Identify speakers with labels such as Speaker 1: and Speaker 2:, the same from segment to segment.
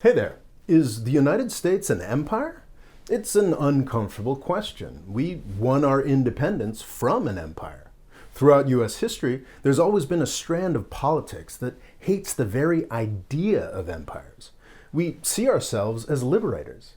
Speaker 1: Hey there. Is the United States an empire? It's an uncomfortable question. We won our independence from an empire. Throughout US history, there's always been a strand of politics that hates the very idea of empires. We see ourselves as liberators.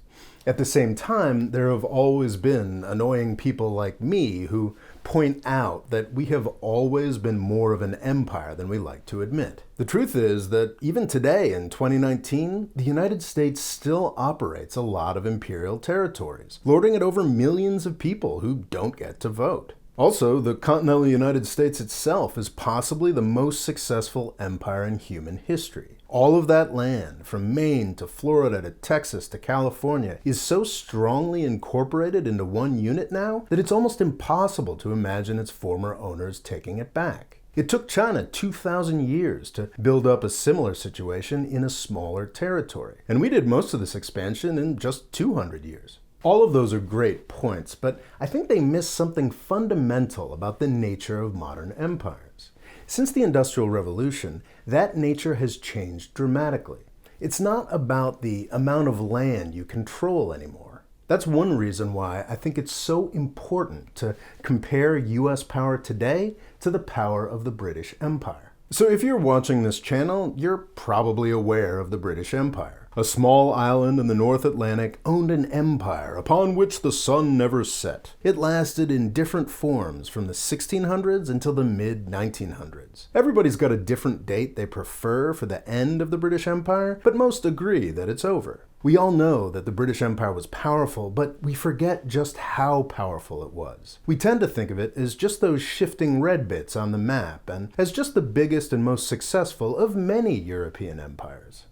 Speaker 1: At the same time, there have always been annoying people like me who point out that we have always been more of an empire than we like to admit. The truth is that even today in 2019, the United States still operates a lot of imperial territories, lording it over millions of people who don't get to vote. Also, the continental United States itself is possibly the most successful empire in human history. All of that land, from Maine to Florida to Texas to California, is so strongly incorporated into one unit now that it's almost impossible to imagine its former owners taking it back. It took China 2,000 years to build up a similar situation in a smaller territory, and we did most of this expansion in just 200 years. All of those are great points, but I think they miss something fundamental about the nature of modern empires. Since the Industrial Revolution, that nature has changed dramatically. It's not about the amount of land you control anymore. That's one reason why I think it's so important to compare US power today to the power of the British Empire. So if you're watching this channel, you're probably aware of the British Empire. A small island in the North Atlantic owned an empire upon which the sun never set. It lasted in different forms from the 1600s until the mid-1900s. Everybody's got a different date they prefer for the end of the British Empire, but most agree that it's over. We all know that the British Empire was powerful, but we forget just how powerful it was. We tend to think of it as just those shifting red bits on the map, and as just the biggest and most successful of many European empires.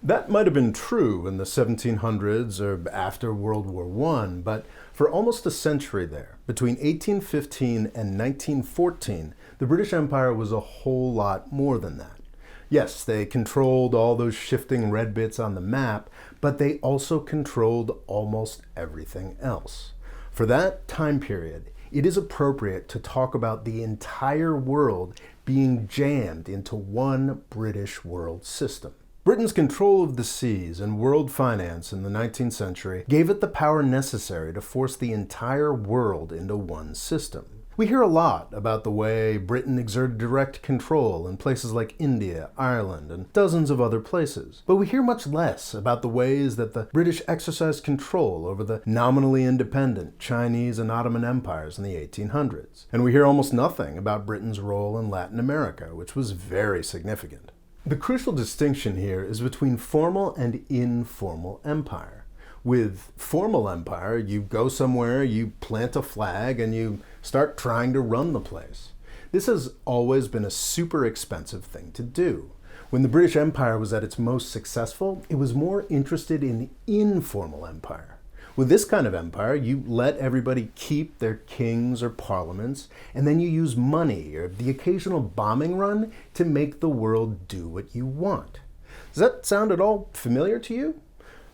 Speaker 1: That might have been true in the 1700s or after World War I, but for almost a century there, between 1815 and 1914, the British Empire was a whole lot more than that. Yes, they controlled all those shifting red bits on the map, but they also controlled almost everything else. For that time period, it is appropriate to talk about the entire world being jammed into one British world system. Britain's control of the seas and world finance in the 19th century gave it the power necessary to force the entire world into one system. We hear a lot about the way Britain exerted direct control in places like India, Ireland, and dozens of other places. But we hear much less about the ways that the British exercised control over the nominally independent Chinese and Ottoman empires in the 1800s. And we hear almost nothing about Britain's role in Latin America, which was very significant. The crucial distinction here is between formal and informal empire. With formal empire, you go somewhere, you plant a flag, and you start trying to run the place. This has always been a super expensive thing to do. When the British Empire was at its most successful, it was more interested in informal empire. With this kind of empire, you let everybody keep their kings or parliaments, and then you use money or the occasional bombing run to make the world do what you want. Does that sound at all familiar to you?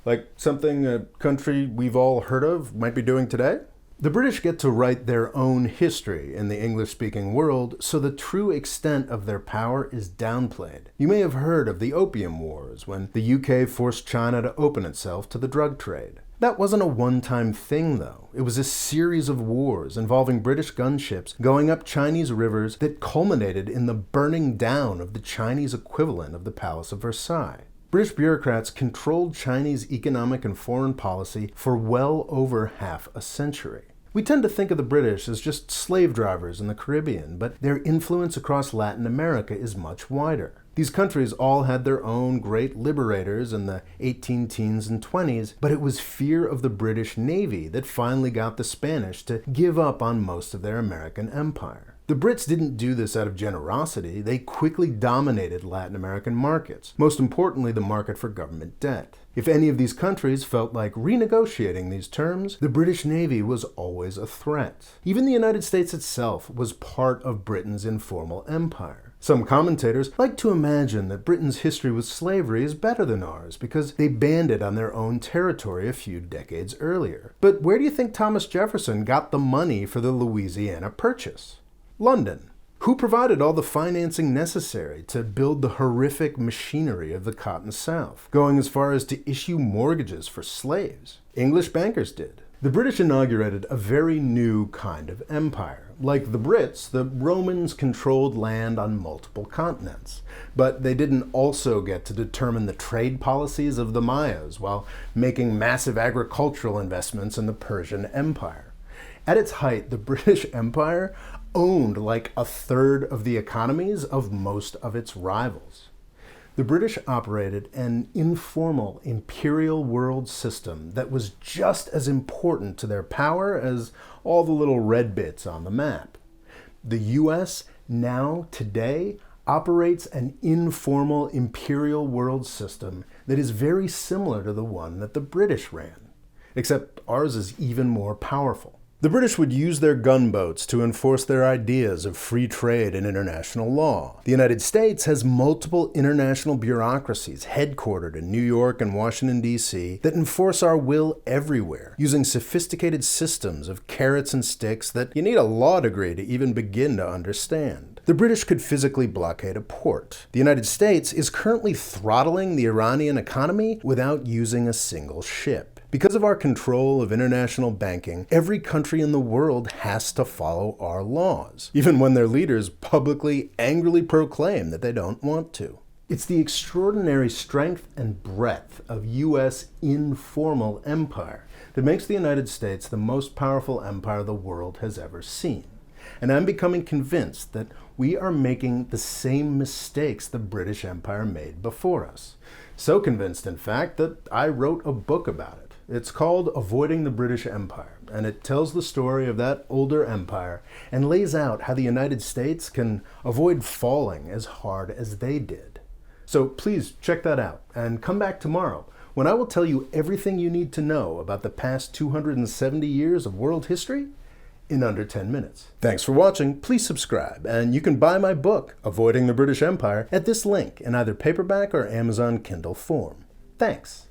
Speaker 1: Like something a country we've all heard of might be doing today? The British get to write their own history in the English-speaking world, so the true extent of their power is downplayed. You may have heard of the Opium Wars, when the UK forced China to open itself to the drug trade. That wasn't a one-time thing, though. It was a series of wars involving British gunships going up Chinese rivers that culminated in the burning down of the Chinese equivalent of the Palace of Versailles. British bureaucrats controlled Chinese economic and foreign policy for well over half a century. We tend to think of the British as just slave drivers in the Caribbean, but their influence across Latin America is much wider. These countries all had their own great liberators in the 18 teens and 20s, but it was fear of the British Navy that finally got the Spanish to give up on most of their American empire. The Brits didn't do this out of generosity. They quickly dominated Latin American markets, most importantly the market for government debt. If any of these countries felt like renegotiating these terms, the British Navy was always a threat. Even the United States itself was part of Britain's informal empire. Some commentators like to imagine that Britain's history with slavery is better than ours because they banned it on their own territory a few decades earlier. But where do you think Thomas Jefferson got the money for the Louisiana Purchase? London. Who provided all the financing necessary to build the horrific machinery of the Cotton South, going as far as to issue mortgages for slaves? English bankers did. The British inaugurated a very new kind of empire. Like the Brits, the Romans controlled land on multiple continents, but they didn't also get to determine the trade policies of the Mayas while making massive agricultural investments in the Persian Empire. At its height, the British Empire owned like a third of the economies of most of its rivals. The British operated an informal imperial world system that was just as important to their power as all the little red bits on the map. The US now, today, operates an informal imperial world system that is very similar to the one that the British ran, except ours is even more powerful. The British would use their gunboats to enforce their ideas of free trade and international law. The United States has multiple international bureaucracies headquartered in New York and Washington, D.C. that enforce our will everywhere, using sophisticated systems of carrots and sticks that you need a law degree to even begin to understand. The British could physically blockade a port. The United States is currently throttling the Iranian economy without using a single ship. Because of our control of international banking, every country in the world has to follow our laws, even when their leaders publicly, angrily proclaim that they don't want to. It's the extraordinary strength and breadth of US informal empire that makes the United States the most powerful empire the world has ever seen. And I'm becoming convinced that we are making the same mistakes the British Empire made before us. So convinced, in fact, that I wrote a book about it. It's called Avoiding the British Empire, and it tells the story of that older empire and lays out how the United States can avoid falling as hard as they did. So please check that out and come back tomorrow when I will tell you everything you need to know about the past 270 years of world history in under 10 minutes. Thanks for watching. Please subscribe, and you can buy my book, Avoiding the British Empire, at this link in either paperback or Amazon Kindle form. Thanks.